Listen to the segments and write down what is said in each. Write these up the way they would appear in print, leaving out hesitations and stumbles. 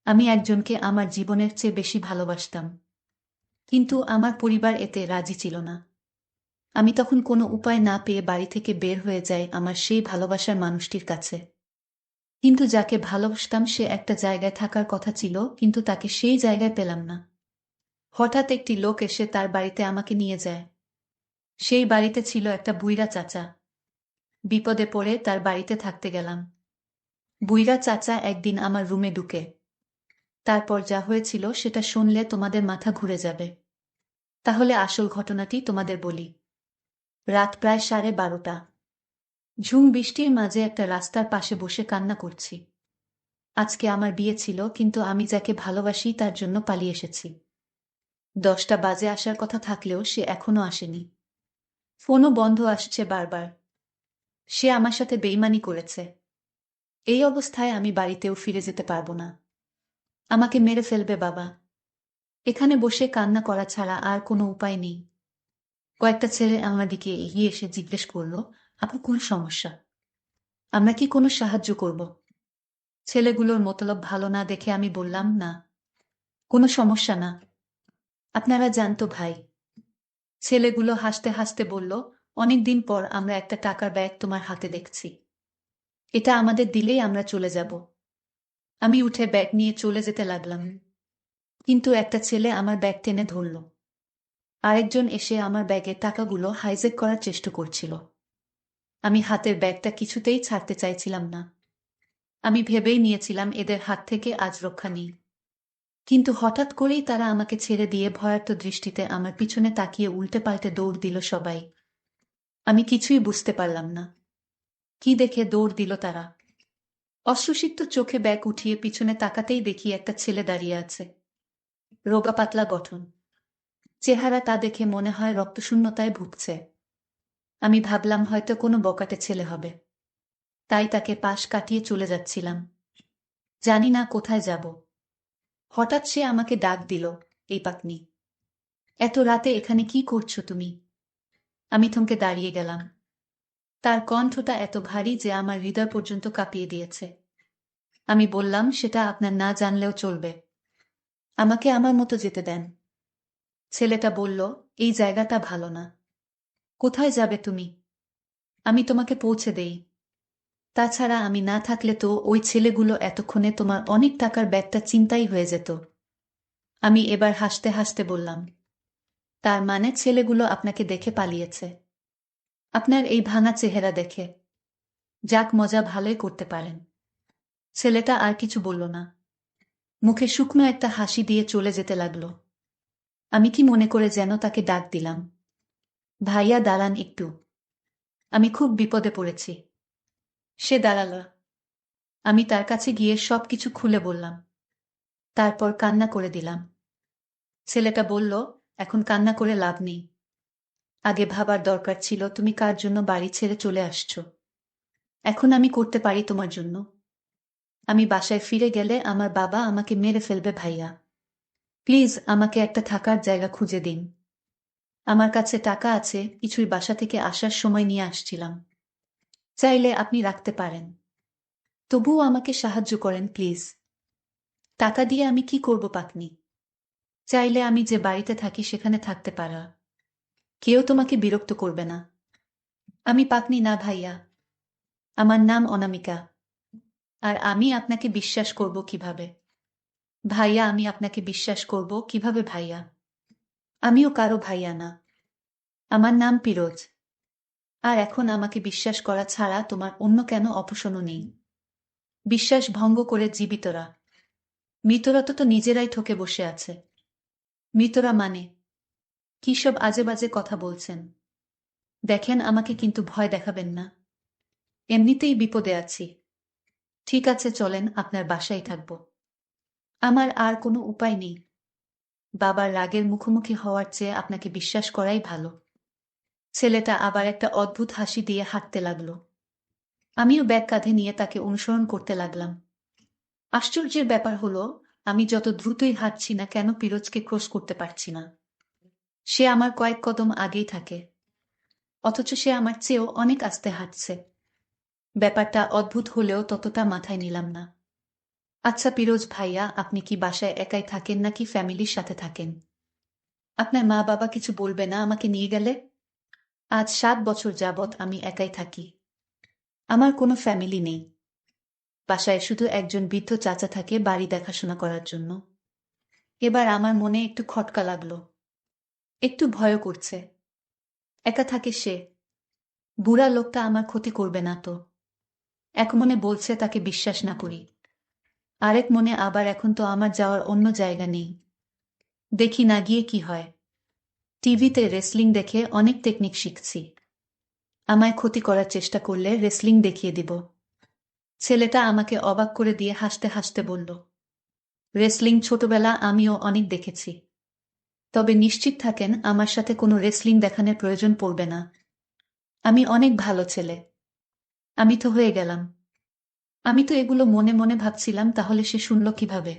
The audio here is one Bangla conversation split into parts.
আমি একজনকে আমার জীবনের চেয়ে বেশি ভালোবাসতাম, কিন্তু আমার পরিবার এতে রাজি ছিল না। আমি তখন কোনো উপায় না পেয়ে বাড়ি থেকে বের হয়ে যাই আমার সেই ভালোবাসার মানুষটির কাছে। কিন্তু যাকে ভালোবাসতাম সে একটা জায়গায় থাকার কথা ছিল, কিন্তু তাকে সেই জায়গায় পেলাম না। হঠাৎ একটি লোক এসে তার বাড়িতে আমাকে নিয়ে যায়। সেই বাড়িতে ছিল একটা বুইড়া চাচা। বিপদে পড়ে তার বাড়িতে থাকতে গেলাম। বুইড়া চাচা একদিন আমার রুমে ঢুকে। তারপর যা হয়েছিল সেটা শুনলে তোমাদের মাথা ঘুরে যাবে। তাহলে আসল ঘটনাটি তোমাদের বলি। রাত প্রায় 12:30। ঝুম বৃষ্টির মাঝে একটা রাস্তার পাশে বসে কান্না করছি। আজকে আমার বিয়ে ছিল, কিন্তু আমি যাকে ভালোবাসি তার জন্য পালিয়ে এসেছি। 10টা বাজে আসার কথা থাকলেও সে এখনো আসেনি। ফোনও বন্ধ আসছে বারবার। সে আমার সাথে বেইমানি করেছে। এই অবস্থায় আমি বাড়িতেও ফিরে যেতে পারবো না। আমাকে মেরে ফেলবে বাবা। এখানে বসে কান্না করা ছাড়া আর কোনো উপায় নেই। কয়েকটা ছেলে আমার দিকে এগিয়ে এসে জিজ্ঞেস করলো, আপনার কোন সমস্যা? আমরা কি কোনো সাহায্য করব? ছেলেগুলোর মতলব ভালো না দেখে আমি বললাম, না, কোনো সমস্যা না। আপনারা জানতো ভাই। ছেলেগুলো হাসতে হাসতে বলল, অনেকদিন পর আমরা একটা টাকার ব্যাগ তোমার হাতে দেখছি। এটা আমাদের দিলেই আমরা চলে যাব। আমি উঠে ব্যাগ নিয়ে চলে যেতে লাগলাম, কিন্তু একটা ছেলে আমার ব্যাগ টেনে ধরল। আরেকজন এসে আমার ব্যাগের টাকাগুলো হাইজ্যাক করার চেষ্টা করছিল। আমি হাতের ব্যাগটা কিছুতেই ছাড়তে চাইছিলাম না। আমি ভেবেই নিয়েছিলাম এদের হাত থেকে আজ রক্ষা নেই। কিন্তু হঠাৎ করেই তারা আমাকে ছেড়ে দিয়ে ভয়ার্ত দৃষ্টিতে আমার পিছনে তাকিয়ে উল্টে পাল্টে দৌড় দিল সবাই। আমি কিছুই বুঝতে পারলাম না কি দেখে দৌড় দিল তারা। অশ্রুসিক্ত চোখে ব্যাগ উঠিয়ে পিছনে তাকাতেই দেখি একটা ছেলে দাঁড়িয়ে আছে। রোগা পাতলা গঠন, চেহারা তা দেখে মনে হয় রক্তশূন্যতায় ভুগছে। আমি ভাবলাম হয়তো কোনো বকাটে ছেলে হবে, তাই তাকে পাশ কাটিয়ে চলে যাচ্ছিলাম। জানি না কোথায় যাব। হঠাৎ সে আমাকে ডাক দিল, এই পাকনি, এত রাতে এখানে কি করছো তুমি? আমি থমকে দাঁড়িয়ে গেলাম। তার কণ্ঠটা এত ভারী যে আমার হৃদয় পর্যন্ত কাঁপিয়ে দিয়েছে। আমি বললাম, সেটা আপনার না জানলেও চলবে। আমাকে আমার মতো যেতে দেন। ছেলেটা বলল, এই জায়গাটা ভালো না। কোথায় যাবে তুমি? আমি তোমাকে পৌঁছে দেই। তাছাড়া আমি না থাকলে তো ওই ছেলেগুলো এতক্ষণে তোমার অনেক টাকার ব্যাগটা ছিনতাই হয়ে যেত। আমি এবার হাসতে হাসতে বললাম, তার মানে ছেলেগুলো আপনাকে দেখে পালিয়েছে? আপনার এই ভাঙা চেহারা দেখে? যাক, মজা ভালোই করতে পারেন। ছেলেটা আর কিছু বলল না। মুখে শুকনো একটা হাসি দিয়ে চলে যেতে লাগলো। আমি কি মনে করে যেন তাকে ডাক দিলাম, ভাইয়া দাঁড়ান একটু, আমি খুব বিপদে পড়েছি। সে দাঁড়াল। আমি তার কাছে গিয়ে সবকিছু খুলে বললাম। তারপর কান্না করে দিলাম। ছেলেটা বলল, এখন কান্না করে লাভ নেই। আগে ভাবার দরকার ছিল তুমি কার জন্য বাড়ি ছেড়ে চলে আসছো। এখন আমি করতে পারি তোমার জন্য। আমি বাসায় ফিরে গেলে আমার বাবা আমাকে মেরে ফেলবে ভাইয়া। প্লিজ আমাকে একটা থাকার জায়গা খুঁজে দিন। আমার কাছে টাকা আছে, কিছুই বাসা থেকে আসার সময় নিয়ে আসছিলাম। চাইলে আপনি রাখতে পারেন। তবুও আমাকে সাহায্য করেন প্লিজ। টাকা দিয়ে আমি কি করব পাকনি? চাইলে আমি যে বাড়িতে থাকি সেখানে থাকতে পারা। কেউ তোমাকে বিরক্ত করবে না। আমি পাকনি না ভাইয়া। আমার নাম অনামিকা। আর আমি আপনাকে বিশ্বাস করব কিভাবে? ভাইয়া, আমি আপনাকে বিশ্বাস করব কিভাবে ভাইয়া? আমিও কারো ভাইয়া না। আমার নাম পিরোজ। আর এখন আমাকে বিশ্বাস করা ছাড়া তোমার অন্য কেন অপশনও নেই? বিশ্বাস ভঙ্গ করে জীবিতরা। মৃতরা তো নিজেরাই ঠকে বসে আছে। মৃতরা মানে কি সব আজে বাজে কথা বলছেন? দেখেন, আমাকে কিন্তু ভয় দেখাবেন না। এমনিতেই বিপদে আছি। ঠিক আছে, চলেন, আপনার বাসায় থাকব। আমার আর কোনো উপায় নেই। বাবার রাগের মুখোমুখি হওয়ার চেয়ে আপনাকে বিশ্বাস করাই ভালো। ছেলেটা আবার একটা অদ্ভুত হাসি দিয়ে হাঁটতে লাগলো। আমিও ব্যাগ কাঁধে নিয়ে তাকে অনুসরণ করতে লাগলাম। আশ্চর্যের ব্যাপার হলো, আমি যত দ্রুতই হাঁটছি না কেন পিরোজকে ক্রস করতে পারছি না। সে আমার কয়েক কদম আগেই থাকে, অথচ সে আমার চেয়েও অনেক আস্তে হাঁটছে। ব্যাপারটা অদ্ভুত হলেও ততটা মাথায় নিলাম না। আচ্ছা পিরোজ ভাইয়া, আপনি কি বাসায় একাই থাকেন নাকি ফ্যামিলির সাথে থাকেন? আপনার মা বাবা কিছু বলবে না আমাকে নিয়ে গেলে? আজ 7 বছর যাবৎ আমি একাই থাকি। আমার কোনো ফ্যামিলি নেই। বাসায় শুধু একজন বৃদ্ধ চাচা থাকে বাড়ি দেখাশোনা করার জন্য। এবার আমার মনে একটু খটকা লাগলো, একটু ভয়ও করছে। একা থাকে সে। বুড়া লোকটা আমার ক্ষতি করবে না তো? এক মনে বলছে তাকে বিশ্বাস না করি, আরেক মনে আবার এখন তো আমার যাওয়ার অন্য জায়গা নেই। দেখি না গিয়ে কি হয়। টিভিতে রেসলিং দেখে অনেক টেকনিক শিখছি। আমায় ক্ষতি করার চেষ্টা করলে রেসলিং দেখিয়ে দিব। ছেলেটা আমাকে অবাক করে দিয়ে হাসতে হাসতে বলল, রেসলিং ছোটবেলা আমিও অনেক দেখেছি। তবে নিশ্চিত থাকেন আমার সাথে কোনো রেসলিং দেখানোর প্রয়োজন পড়বে না। আমি অনেক ভালো ছেলে। আমি তো হয়ে গেলাম। আমি তো এগুলো মনে মনে ভাবছিলাম, তাহলে সে শুনল কিভাবে?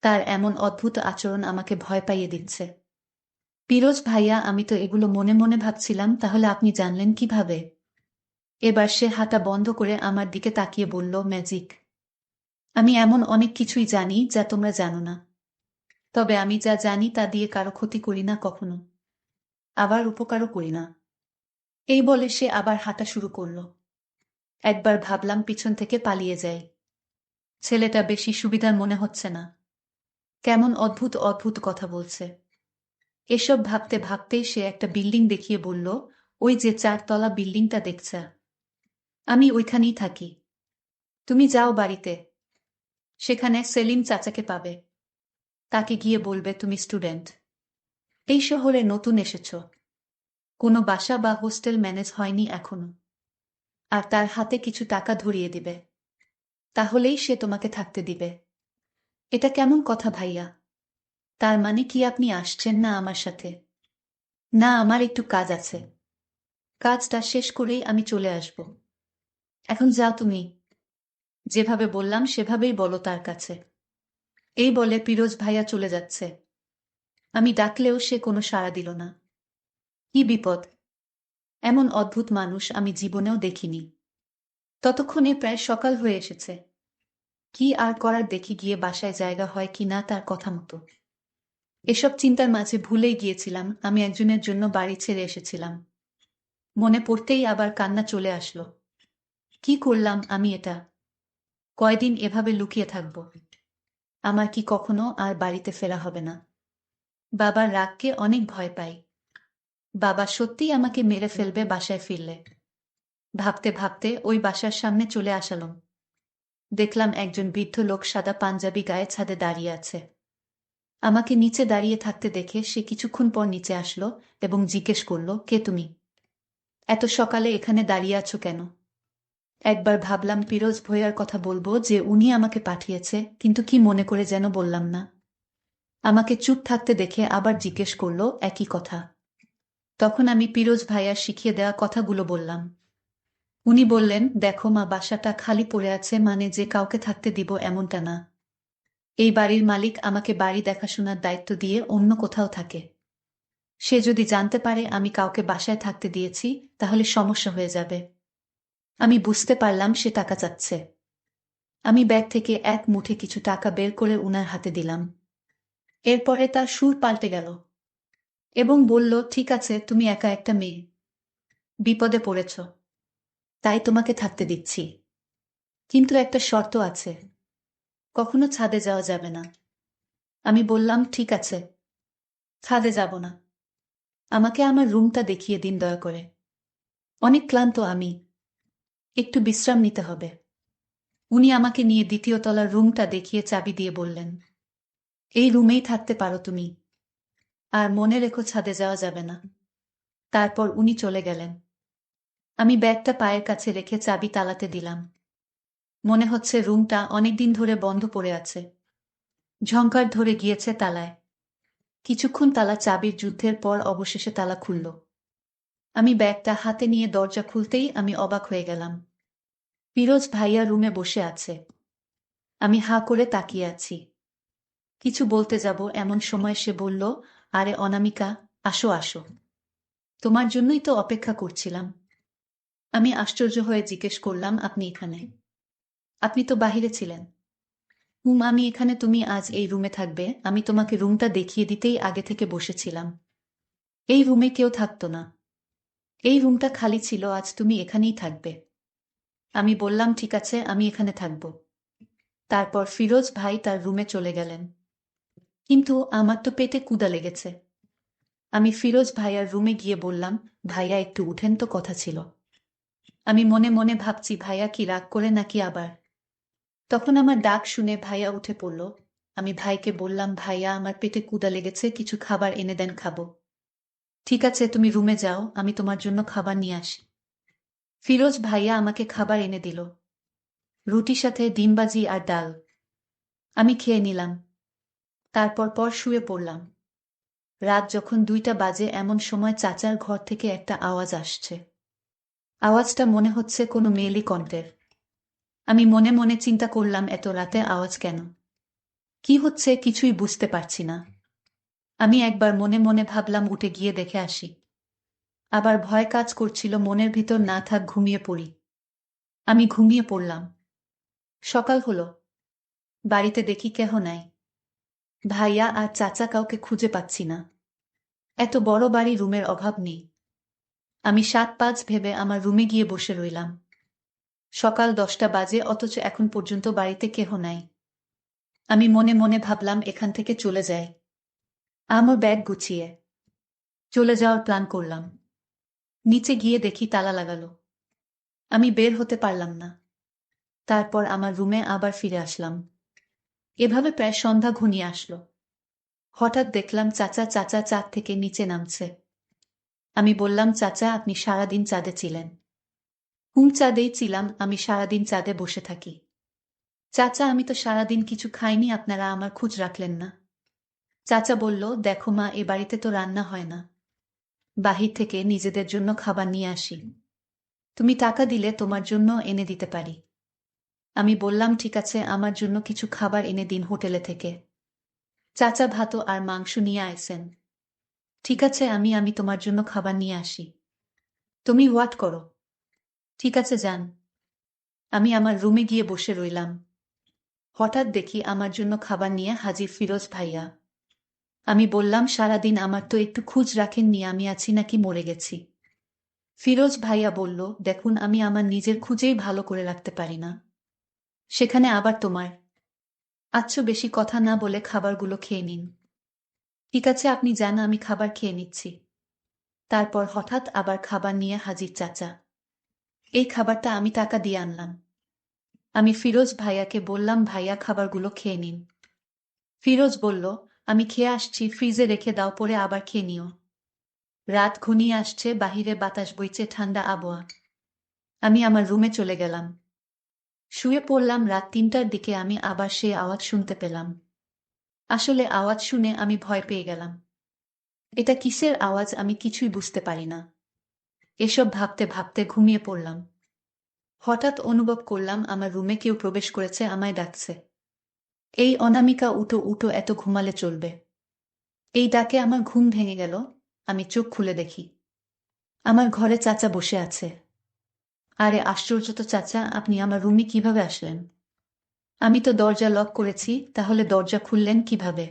তার এমন অদ্ভুত আচরণ আমাকে ভয় পাইয়ে দিচ্ছে। পিরোজ ভাইয়া, আমি তো এগুলো মনে মনে ভাবছিলাম, তাহলে আপনি জানলেন কিভাবে? এবার সে হাঁটা বন্ধ করে আমার দিকে তাকিয়ে বলল, ম্যাজিক। আমি এমন অনেক কিছুই জানি যা তোমরা জানো না। তবে আমি যা জানি তা দিয়ে কারো ক্ষতি করি না কখনো, আবার উপকারও করি না। এই বলে সে আবার হাঁটা শুরু করল। একবার ভাবলাম পিছন থেকে পালিয়ে যাই। ছেলেটা বেশি সুবিধার মনে হচ্ছে না। কেমন অদ্ভুত অদ্ভুত কথা বলছে। এসব ভাবতে ভাবতেই সে একটা বিল্ডিং দেখিয়ে বলল, ওই যে 4 তলা বিল্ডিংটা দেখছা, আমি ওইখানেই থাকি। তুমি যাও বাড়িতে, সেখানে সেলিম চাচাকে পাবে। তাকে গিয়ে বলবে তুমি স্টুডেন্ট, এই শহরে নতুন এসেছ, কোনো বাসা বা হোস্টেল ম্যানেজ হয়নি এখনো, আর তার হাতে কিছু টাকা ধরিয়ে দিবে। তাহলেই সে তোমাকে থাকতে দিবে। এটা কেমন কথা ভাইয়া? তার মানে কি আপনি আসছেন না আমার সাথে? না, আমার একটু কাজ আছে। কাজটা শেষ করেই আমি চলে আসব। এখন যাও তুমি। যেভাবে বললাম সেভাবেই বলো তার কাছে। এই বলে পিরোজ ভাইয়া চলে যাচ্ছে। আমি ডাকলেও সে কোনো সাড়া দিল না। কি বিপদ! এমন অদ্ভুত মানুষ আমি জীবনেও দেখিনি। ততক্ষণে প্রায় সকাল হয়ে এসেছে। কি আর করার, দেখি গিয়ে বাসায় জায়গা হয় কি না তার কথা মতো। এসব চিন্তার মাঝে ভুলেই গিয়েছিলাম আমি একজনের জন্য বাড়ি ছেড়ে এসেছিলাম। মনে পড়তেই আবার কান্না চলে আসলো। কি করলাম আমি এটা? কয়দিন এভাবে লুকিয়ে থাকব? আমার কি কখনো আর বাড়িতে ফেরা হবে না? বাবার রাগকে অনেক ভয় পাই। বাবা সত্যিই আমাকে মেরে ফেলবে বাসায় ফিরলে। ভাবতে ভাবতে ওই বাসার সামনে চলে আসালাম। দেখলাম একজন বৃদ্ধ লোক সাদা পাঞ্জাবি গায়ে ছাদে দাঁড়িয়ে আছে। আমাকে নিচে দাঁড়িয়ে থাকতে দেখে সে কিছুক্ষণ পর নিচে আসলো এবং জিজ্ঞেস করল, কে তুমি? এত সকালে এখানে দাঁড়িয়ে আছো কেন? একবার ভাবলাম পিরোজ ভইয়ার কথা বলবো, যে উনি আমাকে পাঠিয়েছে, কিন্তু কি মনে করে যেন বললাম না। আমাকে চুপ থাকতে দেখে আবার জিজ্ঞেস করল একই কথা। তখন আমি পিরোজ ভাইয়ার শিখিয়ে দেওয়া কথাগুলো বললাম। উনি বললেন, দেখো মা, বাসাটা খালি পড়ে আছে মানে যে কাউকে থাকতে দিব এমনটা না। এই বাড়ির মালিক আমাকে বাড়ি দেখাশোনার দায়িত্ব দিয়ে অন্য কোথাও থাকে। সে যদি জানতে পারে আমি কাউকে বাসায় থাকতে দিয়েছি, তাহলে সমস্যা হয়ে যাবে। আমি বুঝতে পারলাম সে টাকা চাচ্ছে। আমি ব্যাগ থেকে এক মুঠে কিছু টাকা বের করে উনার হাতে দিলাম। এরপরে তার সুর পাল্টে গেল এবং বলল, ঠিক আছে, তুমি একা একটা মেয়ে, বিপদে পড়েছ, তাই তোমাকে থাকতে দিচ্ছি। কিন্তু একটা শর্ত আছে, কখনো ছাদে যাওয়া যাবে না। আমি বললাম, ঠিক আছে, ছাদে যাব না। আমাকে আমার রুমটা দেখিয়ে দিন দয়া করে। অনেক ক্লান্ত আমি, একটু বিশ্রাম নিতে হবে। উনি আমাকে নিয়ে 2য় তলার রুমটা দেখিয়ে চাবি দিয়ে বললেন, এই রুমেই থাকতে পারো তুমি, আর মনে রেখো ছাদে যাওয়া যাবে না। তারপর উনি চলে গেলেন। আমি ব্যাগটা পায়ের কাছে রেখে চাবি তালাতে দিলাম। মনে হচ্ছে রুমটা অনেকদিন ধরে বন্ধ পড়ে আছে, ঝংকার ধরে গিয়েছে তালায়। কিছুক্ষণ তালা চাবির যুদ্ধের পর অবশেষে তালা খুলল। আমি ব্যাগটা হাতে নিয়ে দরজা খুলতেই আমি অবাক হয়ে গেলাম। পিরোজ ভাইয়া রুমে বসে আছে। আমি হাঁ করে তাকিয়ে আছি। কিছু বলতে যাব এমন সময় সে বলল, আরে অনামিকা, আসো আসো, তোমার জন্যই তো অপেক্ষা করছিলাম। আমি আশ্চর্য হয়ে জিজ্ঞেস করলাম, আপনি এখানে? আপনি তো বাহিরে ছিলেন। আমি এখানে, তুমি আজ এই রুমে থাকবে। আমি তোমাকে রুমটা দেখিয়ে দিতেই আগে থেকে বসেছিলাম। এই রুমে কেউ থাকতো না। এই রুমটা খালি ছিল, আজ তুমি এখানেই থাকবে। আমি বললাম ঠিক আছে, আমি এখানে থাকব। তারপর ফিরোজ ভাই তার রুমে চলে গেলেন। কিন্তু আমার তো পেটে ক্ষুধা লেগেছে। আমি ফিরোজ ভাইয়ার রুমে গিয়ে বললাম, ভাইয়া একটু উঠেন তো, কথা ছিল। আমি মনে মনে ভাবছি ভাইয়া কি রাগ করে নাকি আবার। তখন আমার ডাক শুনে ভাইয়া উঠে পড়ল। আমি ভাইকে বললাম, ভাইয়া আমার পেটে ক্ষুধা লেগেছে, কিছু খাবার এনে দেন, খাবো। ঠিক আছে, তুমি রুমে যাও, আমি তোমার জন্য খাবার নিয়ে আসি। ফিরোজ ভাইয়া আমাকে খাবার এনে দিল। রুটির সাথে ডিমবাজি আর ডাল। আমি খেয়ে নিলাম। তারপর শুয়ে পড়লাম। রাত যখন 2টা বাজে, এমন সময় চাচার ঘর থেকে একটা আওয়াজ আসছে। আওয়াজটা মনে হচ্ছে কোনো মেয়েলি কণ্ঠের। আমি মনে মনে চিন্তা করলাম, এত রাতে আওয়াজ কেন? কি হচ্ছে কিছুই বুঝতে পারছি না। আমি একবার মনে মনে ভাবলাম উঠে গিয়ে দেখে আসি। আবার ভয় কাজ করছিল মনের ভিতর, না থাক, ঘুমিয়ে পড়ি। আমি ঘুমিয়ে পড়লাম। সকাল হলো। বাড়িতে দেখি কেহ নাই। ভাইয়া আর চাচা কাউকে খুঁজে পাচ্ছি না। এত বড় বাড়ি, রুমের অভাব নেই। আমি 7-5 ভেবে আমার রুমে গিয়ে বসে রইলাম। সকাল 10টা বাজে, অথচ এখন পর্যন্ত বাড়িতে কেহ নাই। আমি মনে মনে ভাবলাম এখান থেকে চলে যাই। আমার ব্যাগ গুছিয়ে চলে যাওয়ার প্ল্যান করলাম। নিচে গিয়ে দেখি তালা লাগালো। আমি বের হতে পারলাম না। তারপর আমার রুমে আবার ফিরে আসলাম। এভাবে প্রায় সন্ধ্যা ঘনিয়ে আসলো। হঠাৎ দেখলাম চাচা চাঁদ থেকে নিচে নামছে। আমি বললাম, চাচা আপনি সারাদিন চাঁদে ছিলেন? চাঁদেই ছিলাম, আমি সারাদিন চাঁদে বসে থাকি। চাচা আমি তো সারাদিন কিছু খাইনি, আপনারা আমার খোঁজ রাখলেন না। চাচা বলল, দেখো মা, এ বাড়িতে তো রান্না হয় না। বাহির থেকে নিজেদের জন্য খাবার নিয়ে আসি। তুমি টাকা দিলে তোমার জন্য এনে দিতে পারি। আমি বললাম, ঠিক আছে, আমার জন্য কিছু খাবার এনে দিন হোটেলে থেকে। চাচা ভাত আর মাংস নিয়ে আইসেন। ঠিক আছে, আমি আমি তোমার জন্য খাবার নিয়ে আসি। তুমি ওয়াট করো। ঠিক আছে, যান। আমি আমার রুমে গিয়ে বসে রইলাম। হঠাৎ দেখি আমার জন্য খাবার নিয়ে হাজির ফিরোজ ভাইয়া। আমি বললাম, সারাদিন আমার তো একটু খোঁজ রাখেননি, আমি আছি নাকি মরে গেছি। ফিরোজ ভাইয়া বলল, দেখুন আমি আমার নিজের খুঁজেই ভালো করে রাখতে পারি না, সেখানে আবার তোমার। আচ্ছা, বেশি কথা না বলে খাবারগুলো খেয়ে নিন। ঠিক আছে, আপনি যান, আমি খাবার খেয়ে নিচ্ছি। তারপর হঠাৎ আবার খাবার নিয়ে হাজির চাচা। এই খাবারটা আমি টাকা দিয়ে আনলাম। আমি ফিরোজ ভাইয়াকে বললাম, ভাইয়া খাবারগুলো খেয়ে নিন। ফিরোজ বলল, আমি খেয়ে আসছি, ফ্রিজে রেখে দাও, পরে আবার খেয়ে নিও। রাত ঘনিয়ে আসছে, বাহিরে বাতাস বইছে, ঠান্ডা আবহাওয়া। আমি আমার রুমে চলে গেলাম। শুয়ে পড়লাম। রাত 3টার দিকে আমি আবার সেই আওয়াজ শুনতে পেলাম। আসলে আওয়াজ শুনে আমি ভয় পেয়ে গেলাম। এটা কিসের আওয়াজ আমি কিছুই বুঝতে পারি না। এসব ভাবতে ভাবতে ঘুমিয়ে পড়লাম। হঠাৎ অনুভব করলাম আমার রুমে কেউ প্রবেশ করেছে, আমায় ডাকছে। এই অনামিকা, উঠো উঠো, এত ঘুমালে চলবে। এই ডাকে আমার ঘুম ভেঙে গেল। আমি চোখ খুলে দেখি আমার ঘরে চাচা বসে আছে। আরে আশ্চর্য তো, চাচা আপনি আমার রুমে কিভাবে আসলেন? আমি তো দরজা লক করেছি, তাহলে দরজা খুললেন কিভাবে?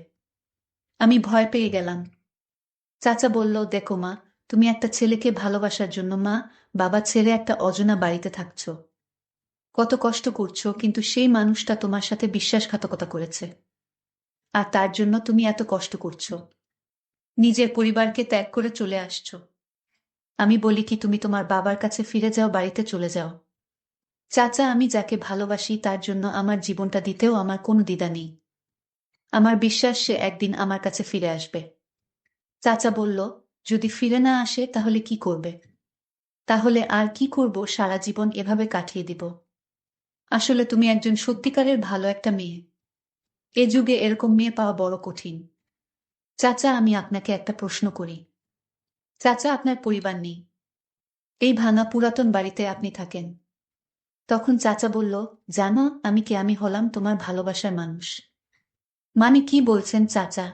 আমি ভয় পেয়ে গেলাম। চাচা বলল, দেখো মা, তুমি একটা ছেলেকে ভালোবাসার জন্য মা বাবা ছেড়ে একটা অজানা বাড়িতে থাকছো। কত কষ্ট করছো, কিন্তু সেই মানুষটা তোমার সাথে বিশ্বাসঘাতকতা করেছে। আর তার জন্য তুমি এত কষ্ট করছো, নিজের পরিবারকে ত্যাগ করে চলে আসছো। আমি বলি কি, তুমি তোমার বাবার কাছে ফিরে যাও, বাড়িতে চলে যাও। চাচা আমি যাকে ভালোবাসি তার জন্য আমার জীবনটা দিতেও আমার কোনো দ্বিধা নেই। আমার বিশ্বাস সে একদিন আমার কাছে ফিরে আসবে। চাচা বলল, যদি ফিরে না আসে তাহলে কি করবে? তাহলে আর কি করব, সারা জীবন এভাবে কাটিয়ে দিব। আসলে তুমি একজন সত্যিকারের ভালো একটা মেয়ে। এ যুগে এরকম মেয়ে পাওয়া বড় কঠিন। চাচা আমি আপনাকে একটা প্রশ্ন করি। চাচা আপনার পরিবার নেই, এই ভাঙা পুরাতন বাড়িতে আপনি থাকেন। তখন চাচা বলল, জানো আমি কে? আমি হলাম তোমার ভালোবাসার মানুষ। মানে কি বলছেন চাচা?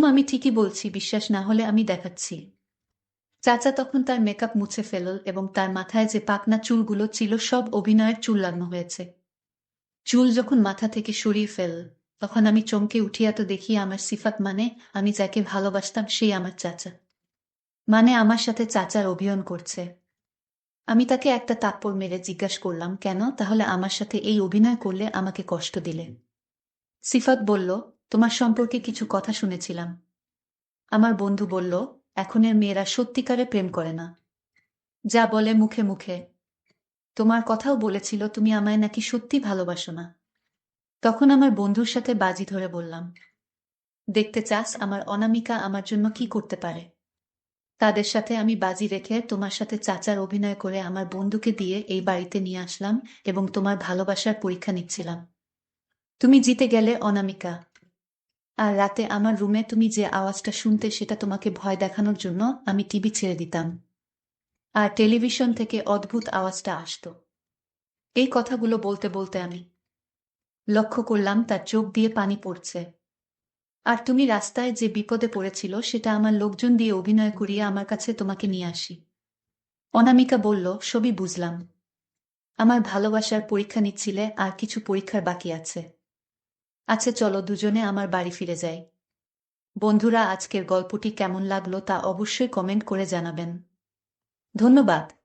আমি ঠিকই বলছি, বিশ্বাস না হলে আমি দেখাচ্ছি। চাচা তখন তার মেকআপ মুছে ফেলল এবং তার মাথায় যে পাকনা চুলগুলো ছিল সব অভিনয়ের চুল লাগানো হয়েছে। চুল যখন মাথা থেকে সরিয়ে ফেল, তখন আমি চমকে উঠিয়া তো দেখি আমার সিফাত, মানে আমি যাকে ভালোবাসতাম সেই আমার চাচা। মানে আমার সাথে চাচার অভিনয় করছে। আমি তাকে একটা থাপ্পড় মেরে জিজ্ঞাসা করলাম, কেন তাহলে আমার সাথে এই অভিনয় করলে, আমাকে কষ্ট দিলে? সিফাত বলল, তোমার সম্পর্কে কিছু কথা শুনেছিলাম। আমার বন্ধু বলল, এখনের মেয়েরা সত্যিকারে প্রেম করে না, যা বলে মুখে মুখে। তোমার কথাও বলেছিল তুমি আমায় নাকি সত্যি ভালোবাসো না। তখন আমার বন্ধুর সাথে বাজি ধরে বললাম, দেখতে চাস আমার অনামিকা আমার জন্য কি করতে পারে? তাদের সাথে আমি বাজি রেখে তোমার সাথে চাচার অভিনয় করে আমার বন্ধুকে দিয়ে এই বাড়িতে নিয়ে আসলাম এবং তোমার ভালোবাসার পরীক্ষা নিচ্ছিলাম। তুমি জিতে গেলে অনামিকা। আর রাতে আমার রুমে তুমি যে আওয়াজটা শুনতে, সেটা তোমাকে ভয় দেখানোর জন্য আমি টিভি ছেড়ে দিতাম। আর টেলিভিশন থেকে অদ্ভুত আওয়াজটা আসতো। এই কথাগুলো বলতে বলতে আমি লক্ষ্য করলাম তার চোখ দিয়ে পানি পড়ছে। আর তুমি রাস্তায় যে বিপদে পড়েছিল, সেটা আমার লোকজন দিয়ে অভিনয় করিয়ে আমার কাছে তোমাকে নিয়ে আসি। অনামিকা বলল, সবই বুঝলাম। আমার ভালোবাসার পরীক্ষা নিচ্ছিলে, আর কিছু পরীক্ষার বাকি আছে। আচ্ছা চলো দুজনে আমার বাড়ি ফিরে যাই। বন্ধুরা, আজকের গল্পটি কেমন লাগলো তা অবশ্যই কমেন্ট করে জানাবেন। ধন্যবাদ।